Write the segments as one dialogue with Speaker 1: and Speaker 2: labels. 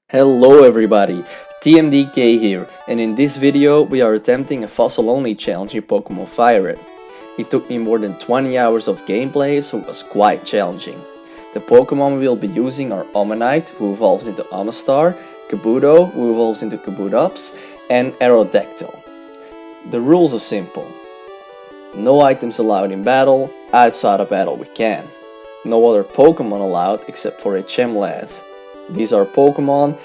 Speaker 1: Hello everybody, TMDK here, and in this video we are attempting a fossil only challenge in Pokemon Fire Red. It took me more than 20 hours of gameplay, so it was quite challenging. The Pokemon we will be using are Omanyte, who evolves into Omastar, Kabuto, who evolves into Kabutops, and Aerodactyl. The rules are simple. No items allowed in battle, outside of battle we can. No other Pokemon allowed except for HM lads. These are Pokemon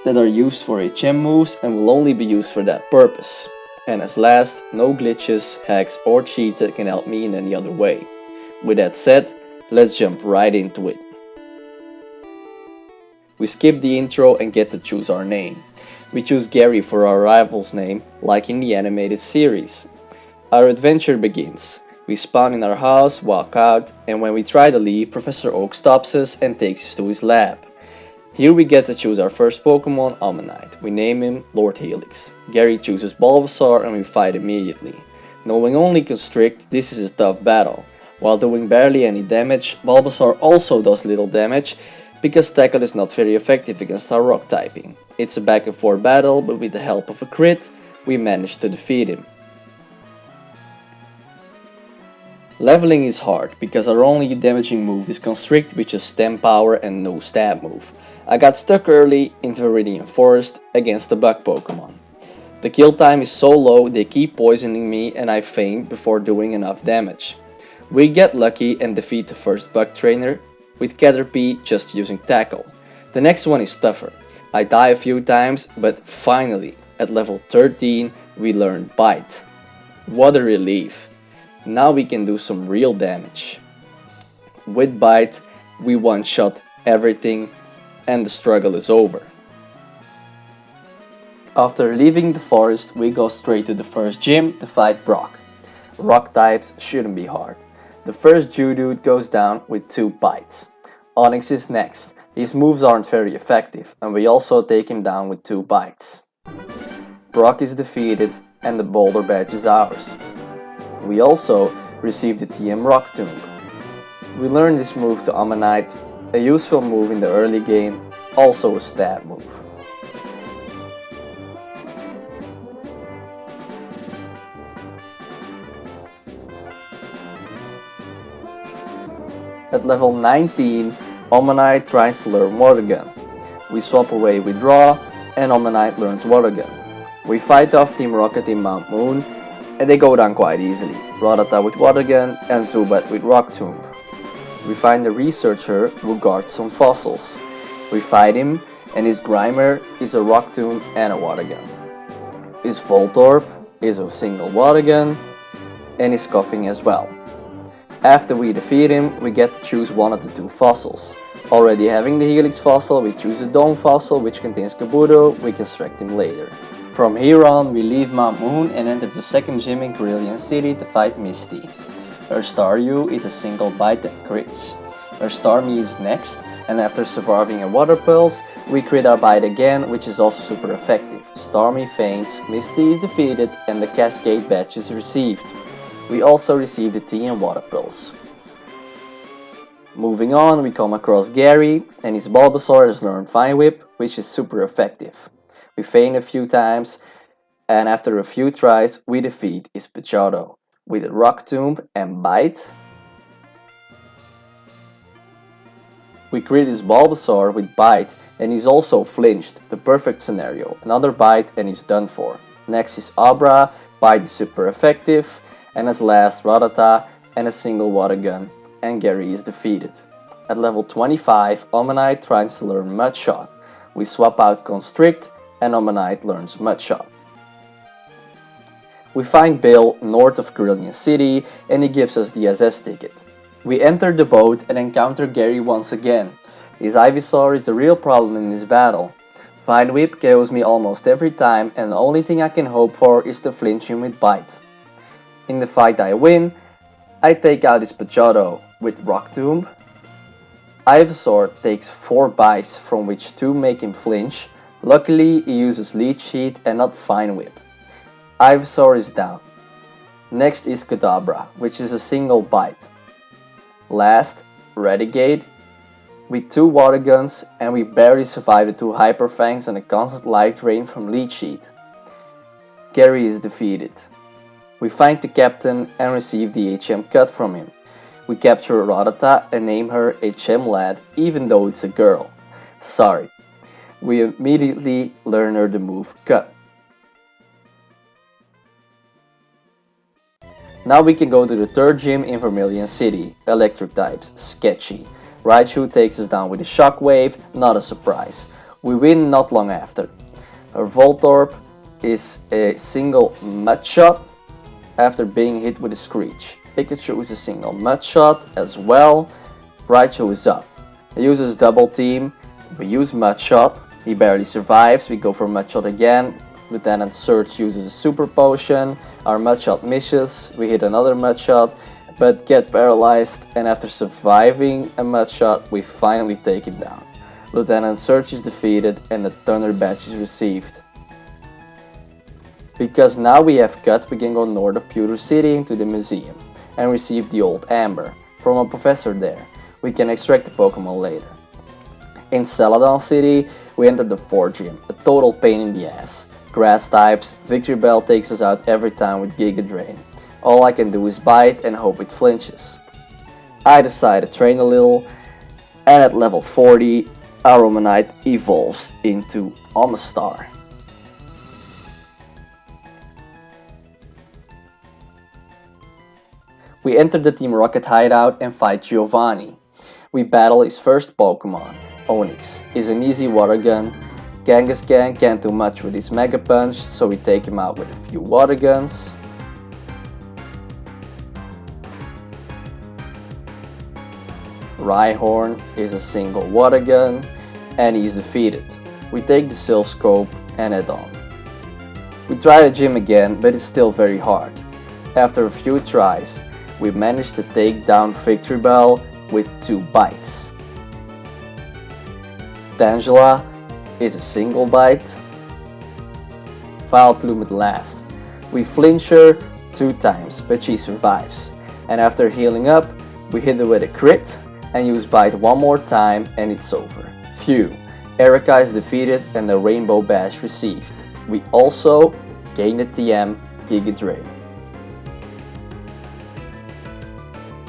Speaker 1: that are used for HM moves and will only be used for that purpose. And as last, no glitches, hacks or cheats that can help me in any other way. With that said, let's jump right into it. We skip the intro and get to choose our name. We choose Gary for our rival's name, like in the animated series. Our adventure begins. We spawn in our house, walk out, and when we try to leave, Professor Oak stops us and takes us to his lab. Here we get to choose our first Pokemon, Omanyte. We name him Lord Helix. Gary chooses Bulbasaur and we fight immediately. Knowing only Constrict, this is a tough battle. While doing barely any damage, Bulbasaur also does little damage because Tackle is not very effective against our rock typing. It's a back and forth battle, but with the help of a crit, we manage to defeat him. Leveling is hard, because our only damaging move is Constrict, which is stem power and no stab move. I got stuck early in Viridian Forest against the bug Pokemon. The kill time is so low they keep poisoning me and I faint before doing enough damage. We get lucky and defeat the first bug trainer, with Caterpie just using Tackle. The next one is tougher. I die a few times, but finally, at level 13, we learn Bite. What a relief! Now we can do some real damage. With Bite, we one-shot everything and the struggle is over. After leaving the forest, we go straight to the first gym to fight Brock. Rock types shouldn't be hard. The first Geodude goes down with 2 bites. Onix is next. His moves aren't very effective and we also take him down with 2 bites. Brock is defeated and the Boulder Badge is ours. We also receive the TM Rock Tomb. We learn this move to Omanyte, a useful move in the early game, also a stab move. At level 19, Omanyte tries to learn Water Gun. We swap away with Draw, and Omanyte learns Water Gun. We fight off Team Rocket in Mount Moon, and they go down quite easily. Rattata with Water Gun and Zubat with Rock Tomb. We find a researcher who guards some fossils. We fight him, and his Grimer is a Rock Tomb and a Water Gun. His Voltorb is a single Water Gun, and his Coughing as well. After we defeat him, we get to choose one of the 2 fossils. Already having the Helix fossil, we choose a Dome fossil which contains Kabuto, we construct him later. From here on, we leave Mount Moon and enter the second gym in Cerulean City to fight Misty. Her Staryu is a single bite that crits. Her Starmie is next, and after surviving a Water Pulse, we crit our bite again, which is also super effective. Starmie faints, Misty is defeated, and the Cascade Badge is received. We also receive the TM Water Pulse. Moving on, we come across Gary, and his Bulbasaur has learned Vine Whip, which is super effective. We faint a few times, and after a few tries, we defeat his Pachado. With a Rock Tomb and Bite, we crit his Bulbasaur with Bite, and he's also flinched, the perfect scenario. Another Bite and he's done for. Next is Abra, Bite is super effective, and as last Rattata and a single Water Gun, and Gary is defeated. At level 25, Omanyte tries to learn Mud Shot. We swap out Constrict, and Omanyte learns Mud Shot. We find Bill north of Cerulean City and he gives us the SS ticket. We enter the boat and encounter Gary once again. His Ivysaur is a real problem in this battle. Vine Whip KOs me almost every time and the only thing I can hope for is to flinch him with Bite. In the fight I win, I take out his Pachado with Rock Tomb. Ivysaur takes 4 bites from which 2 make him flinch. Luckily, he uses Leech Seed and not Vine Whip. Ivysaur is down. Next is Kadabra, which is a single bite. Last, Renegade, with 2 water guns, and we barely survived the 2 hyper fangs and a constant light rain from Leech Sheet. Gary is defeated. We find the captain and receive the HM cut from him. We capture Radata and name her HM Lad, even though it's a girl. Sorry. We immediately learn her the move cut. Now we can go to the 3rd gym in Vermilion City, electric types, sketchy. Raichu takes us down with a shockwave, not a surprise. We win not long after. Her Voltorb is a single mud shot after being hit with a screech. Pikachu is a single mud shot as well. Raichu is up. He uses double team. We use mud shot. He barely survives. We go for mud shot again. Lieutenant Surge uses a super potion. Our mud shot misses. We hit another mud shot, but get paralyzed, and after surviving a mud shot, we finally take him down. Lieutenant Surge is defeated and the Thunder Badge is received. Because now we have cut, we can go north of Pewter City into the museum and receive the old Amber from a professor there. We can extract the Pokemon later. In Celadon City, we enter the 4th gym, a total pain in the ass. Grass types, Victory Bell takes us out every time with Giga Drain. All I can do is bite and hope it flinches. I decide to train a little, and at level 40, our Omanyte evolves into Omastar. We enter the Team Rocket hideout and fight Giovanni. We battle his first Pokemon, Onix. He's an easy water gun. Kangaskhan can't do much with his Mega Punch, so we take him out with a few water guns. Rhyhorn is a single water gun, and he's defeated. We take the Silph Scope and head on. We try the gym again, but it's still very hard. After a few tries, we manage to take down Victory Bell with 2 bites. Tangela is a single bite. Vileplume at last. We flinch her 2 times, but she survives. And after healing up, we hit her with a crit and use bite 1 more time and it's over. Phew. Erika is defeated and the Rainbow Badge received. We also gain the TM Giga Drain.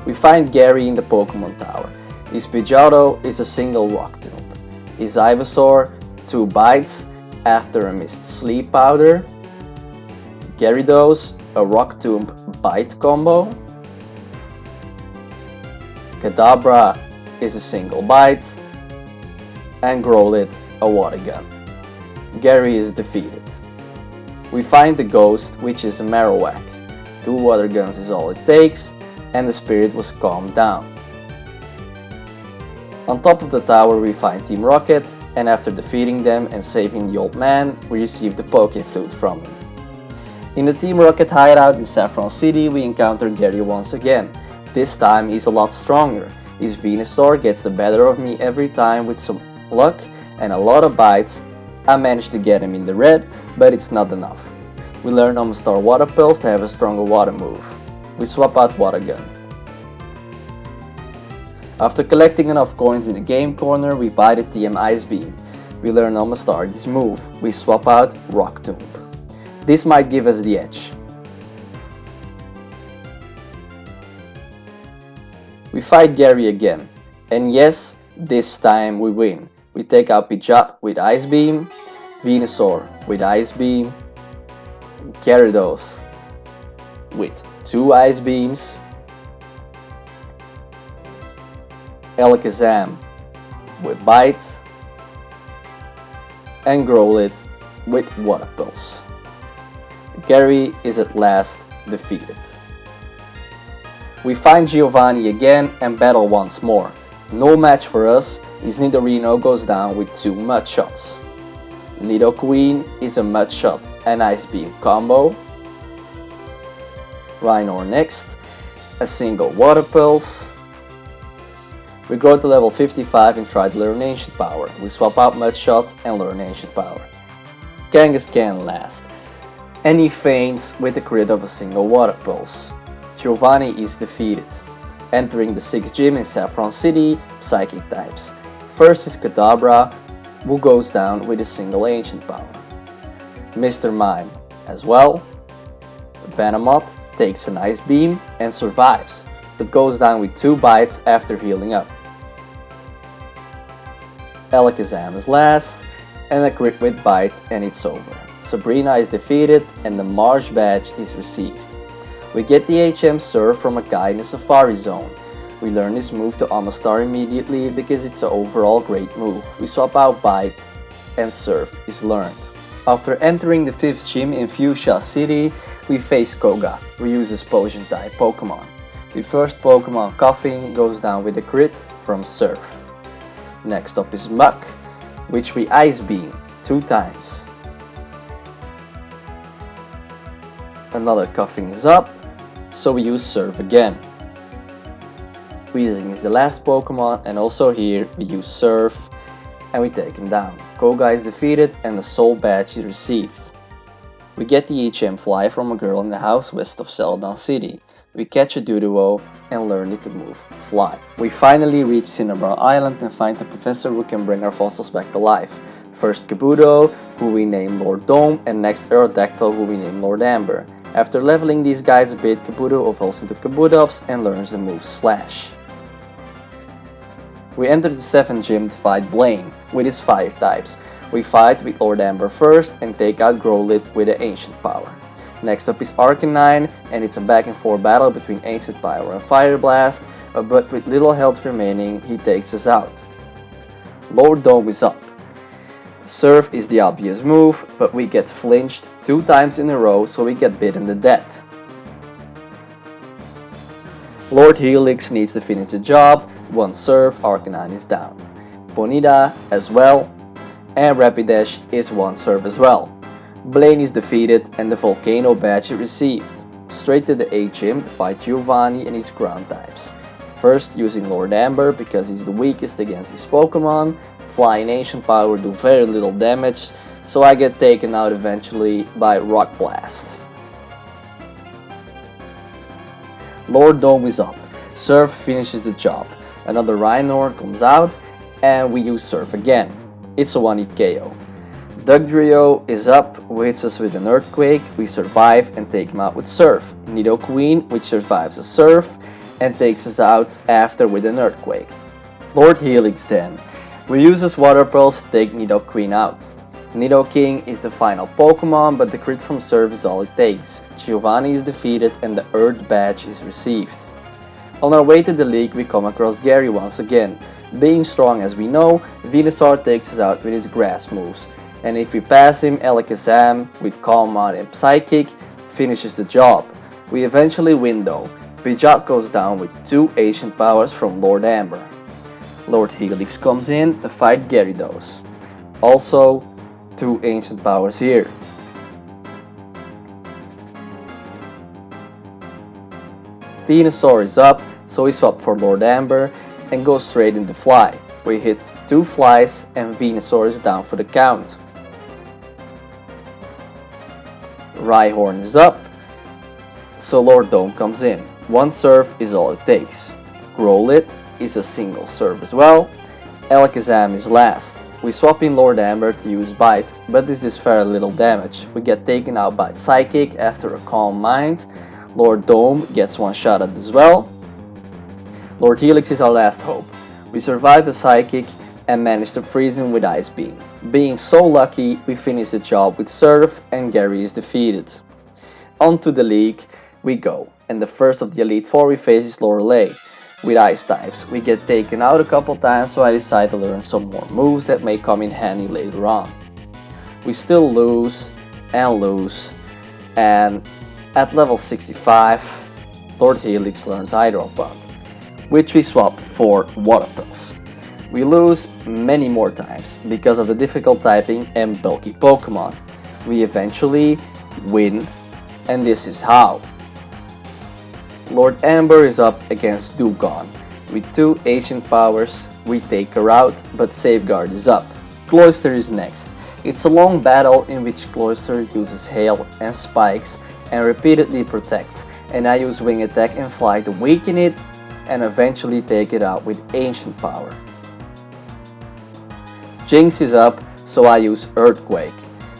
Speaker 1: We find Gary in the Pokemon Tower. His Pidgeotto is a single Rock Tomb. His Ivysaur, 2 bites after a missed Sleep Powder. Gyarados, a Rock Tomb bite combo. Kadabra is a single bite. And Growlithe, a water gun. Gary is defeated. We find the Ghost, which is a Marowak. 2 water guns is all it takes, and the spirit was calmed down. On top of the tower we find Team Rocket, and after defeating them and saving the old man, we receive the Poke Flute from him. In the Team Rocket hideout in Saffron City, we encounter Gary once again. This time he's a lot stronger. His Venusaur gets the better of me every time with some luck and a lot of bites. I managed to get him in the red, but it's not enough. We learn Omastar Water Pulse to have a stronger water move. We swap out Water Gun. After collecting enough coins in the game corner, we buy the TM Ice Beam. We learn Omastar this move. We swap out Rock Tomb. This might give us the edge. We fight Gary again, and yes, this time we win. We take out Pidgeot with Ice Beam, Venusaur with Ice Beam, Gyarados with 2 Ice Beams, Alakazam with Bite, and Growlithe with Water Pulse. Gary is at last defeated. We find Giovanni again and battle once more. No match for us, his Nidorino goes down with 2 Mud Shots. Nidoqueen is a Mud Shot and Ice Beam combo. Rhino next, a single Water Pulse. We grow to level 55 and try to learn Ancient Power. We swap out Mud Shot and learn Ancient Power. Kangaskhan last, and he faints with a crit of a single Water Pulse. Giovanni is defeated. Entering the 6th gym in Saffron City, Psychic types. First is Kadabra, who goes down with a single ancient power. Mr. Mime as well. Venomoth takes an ice beam and survives, but goes down with 2 bites after healing up. Alakazam is last, and a crit with bite and it's over. Sabrina is defeated and the Marsh badge is received. We get the HM Surf from a guy in the Safari Zone. We learn this move to Amistar immediately because it's an overall great move. We swap out Bite and Surf is learned. After entering the 5th gym in Fuchsia City, we face Koga, who uses Potion type Pokémon. The first Pokémon Coughing goes down with a crit from Surf. Next up is Muck, which we Ice Beam 2 times. Another Coughing is up, so we use Surf again. Weezing is the last Pokemon, and also here we use Surf and we take him down. Koga is defeated and the Soul Badge is received. We get the HM Fly from a girl in the house west of Celadon City. We catch a Doduo and learn it to move Fly. We finally reach Cinnabar Island and find a professor who can bring our fossils back to life. First Kabuto, who we name Lord Dome, and next Aerodactyl, who we name Lord Amber. After leveling these guys a bit, Kabuto evolves into Kabutops and learns the move Slash. We enter the 7th gym to fight Blaine with his fire types. We fight with Lord Amber first and take out Growlithe with the Ancient Power. Next up is Arcanine, and it's a back and forth battle between Ancient Power and Fire Blast, but with little health remaining, he takes us out. Lord Dome is up. Surf is the obvious move, but we get flinched 2 times in a row, so we get bitten to death. Lord Helix needs to finish the job. Once Surf, Arcanine is down. Ponyta as well, and Rapidash is 1 Surf as well. Blaine is defeated and the Volcano badge is received. Straight to the 8th gym to fight Giovanni and his ground types. First using Lord Amber because he's the weakest against his Pokemon. Fly and Ancient Power do very little damage, so I get taken out eventually by Rock Blast. Lord Dome is up. Surf finishes the job. Another Rhyhorn comes out and we use Surf again. It's a 1-hit KO. Dugtrio is up, hits us with an Earthquake, we survive and take him out with Surf. Nidoqueen, which survives a Surf and takes us out after with an Earthquake. Lord Helix then. We use his Water Pearls to take Nidoqueen out. Nidoking is the final Pokemon, but the crit from Surf is all it takes. Giovanni is defeated and the Earth badge is received. On our way to the league, we come across Gary once again. Being strong as we know, Venusaur takes us out with his grass moves. And if we pass him, Alakazam with Calm Mind and Psychic finishes the job. We eventually win though. Pidgeot goes down with 2 Ancient Powers from Lord Amber. Lord Helix comes in to fight Gyarados. Also, 2 Ancient Powers here. Venusaur is up, so we swap for Lord Amber and go straight into Fly. We hit 2 Flies and Venusaur is down for the count. Rhyhorn is up, so Lord Dome comes in. 1 Surf is all it takes. Growlithe is a single Surf as well. Alakazam is last. We swap in Lord Amber to use Bite, but this is very little damage. We get taken out by Psychic after a Calm Mind. Lord Dome gets one-shotted as well. Lord Helix is our last hope. We survive a Psychic and manage to freeze him with Ice Beam. Being so lucky, we finish the job with Surf and Gary is defeated. On to the league we go, and the first of the Elite Four we face is Lorelei. With Ice types, we get taken out a couple times, so I decide to learn some more moves that may come in handy later on. We still lose, and at level 65, Lord Helix learns Hydro Pump, which we swap for Water Pulse. We lose many more times because of the difficult typing and bulky Pokemon. We eventually win, and this is how. Lord Amber is up against Dewgong. With 2 Ancient Powers, we take her out, but Safeguard is up. Cloyster is next. It's a long battle in which Cloyster uses Hail and Spikes and repeatedly protect, and I use Wing Attack and Fly to weaken it and eventually take it out with Ancient Power. Jinx is up, so I use Earthquake,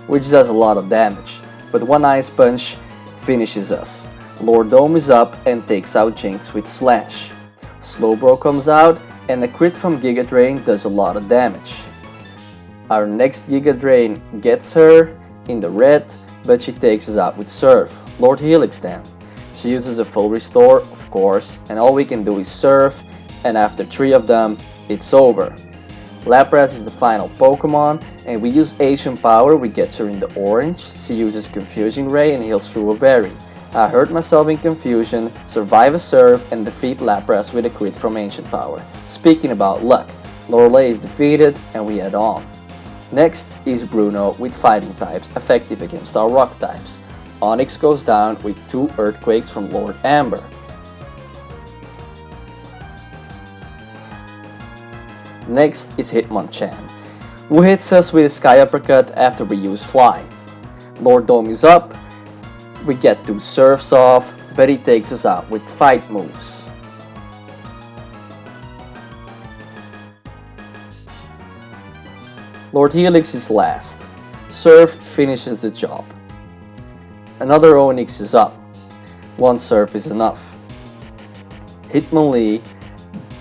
Speaker 1: which does a lot of damage, but one Ice Punch finishes us. Lord Dome is up and takes out Jinx with Slash. Slowbro comes out and a crit from Giga Drain does a lot of damage. Our next Giga Drain gets her in the red, but she takes us out with Surf. Lord Helix then. She uses a full restore, of course, and all we can do is Surf, and after 3 of them, it's over. Lapras is the final Pokemon, and we use Ancient Power, we get her in the orange. She uses Confusing Ray and heals through a berry. I hurt myself in Confusion, survive a Surf, and defeat Lapras with a crit from Ancient Power. Speaking about luck, Lorelei is defeated, and we head on. Next is Bruno with Fighting types, effective against our Rock types. Onix goes down with 2 Earthquakes from Lord Amber. Next is Hitmonchan, who hits us with a Sky Uppercut after we use Fly. Lord Dome is up, we get 2 Surfs off, but he takes us out with Fight moves. Lord Helix is last. Surf finishes the job. Another Onix is up. 1 Surf is enough. Hitmonlee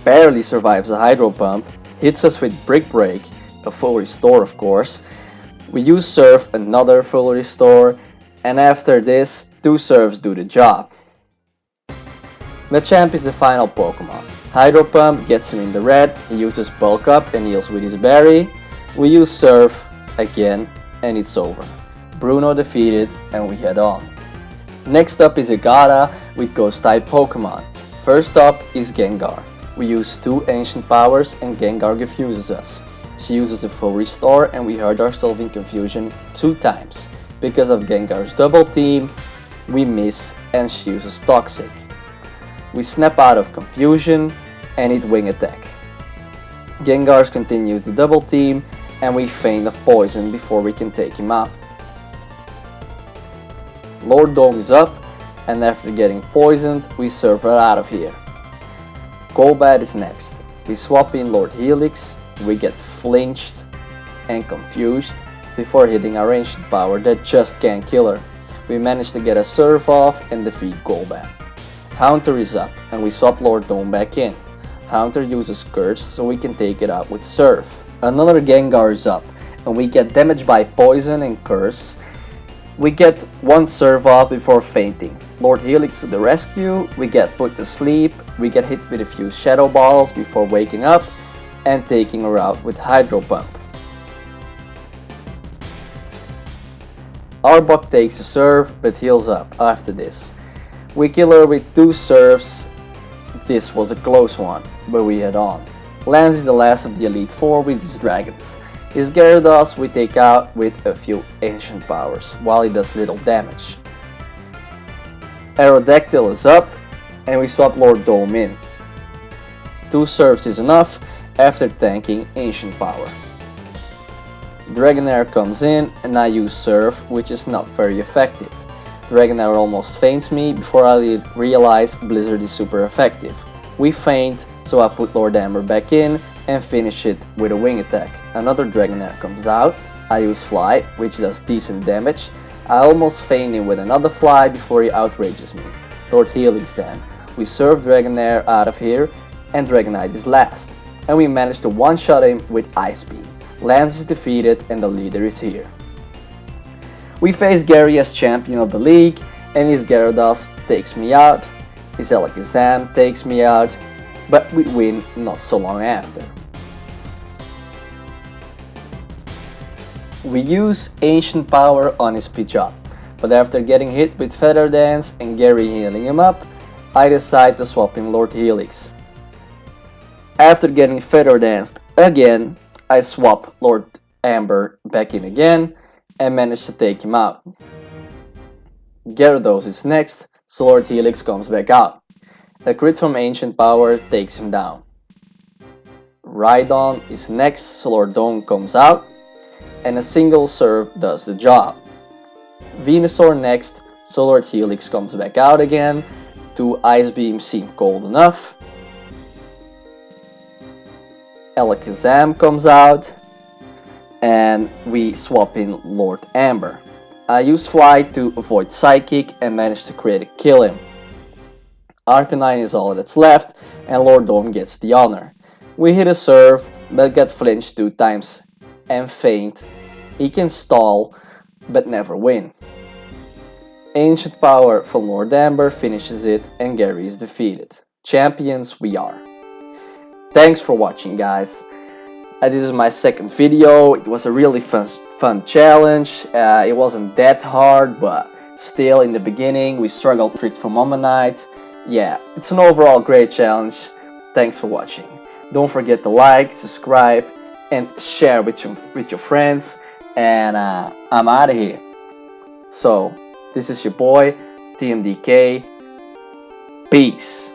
Speaker 1: barely survives a Hydro Pump, hits us with Brick Break, a full restore of course. We use Surf, another full restore, and after this, 2 Surfs do the job. Machamp is the final Pokemon. Hydro Pump gets him in the red, he uses Bulk Up and heals with his berry. We use Surf again and it's over. Bruno defeated and we head on. Next up is Agata with Ghost type Pokemon. First up is Gengar. We use 2 Ancient Powers and Gengar confuses us. She uses the full restore and we hurt ourselves in Confusion 2 times. Because of Gengar's double team, we miss and she uses Toxic. We snap out of Confusion and hit Wing Attack. Gengar's continues the double team and we feign of Poison before we can take him out. Lord Dome is up and after getting poisoned, we Surf her out of here. Golbat is next. We swap in Lord Helix, we get flinched and confused before hitting our Ancient Power that just can't kill her. We manage to get a Surf off and defeat Golbat. Haunter is up and we swap Lord Dome back in. Haunter uses Curse so we can take it out with Surf. Another Gengar is up and we get damaged by Poison and Curse. We get 1 Surf off before fainting. Lord Helix to the rescue, we get put to sleep, we get hit with a few Shadow Balls before waking up and taking her out with Hydro Pump. Arbok takes a Surf but heals up after this. We kill her with 2 Surfs. This was a close one, but we head on. Lance is the last of the Elite Four with his dragons. His Gyarados we take out with a few Ancient Powers, while he does little damage. Aerodactyl is up, and we swap Lord Dome in. 2 Surfs is enough after tanking Ancient Power. Dragonair comes in, and I use Surf, which is not very effective. Dragonair almost faints me before I realize Blizzard is super effective. We faint, so I put Lord Amber back in and finish it with a Wing Attack. Another Dragonair comes out, I use Fly, which does decent damage. I almost feign him with another Fly before he outrages me. Lord Helix then. We Surf Dragonair out of here and Dragonite is last. And we manage to one-shot him with Ice Beam. Lance is defeated and the leader is here. We face Gary as champion of the league and his Gyarados takes me out. His Alakazam takes me out, but we win not so long after. We use Ancient Power on his Pidgeot, but after getting hit with Feather Dance and Gary healing him up, I decide to swap in Lord Helix. After getting Feather Danced again, I swap Lord Amber back in again and manage to take him out. Gyarados is next, so Lord Helix comes back out. A crit from Ancient Power takes him down. Rhydon is next, so Lord Dome comes out, and a single Surf does the job. Venusaur next, so Lord Helix comes back out again. 2 Ice Beams seem cold enough. Alakazam comes out, and we swap in Lord Amber. I use Fly to avoid Psychic and manage to create a kill him. Arcanine is all that's left, and Lord Dome gets the honor. We hit a serve, but get flinched 2 times and faint. He can stall, but never win. Ancient Power from Lord Amber finishes it, and Gary is defeated. Champions we are. Thanks for watching, guys. This is my second video. It was a really fun challenge. It wasn't that hard, but still in the beginning we struggled with from omanyte. Yeah, it's an overall great challenge. Thanks for watching. Don't forget to like, subscribe, and share with your friends. And I'm out of here. So, this is your boy, TMDK. Peace.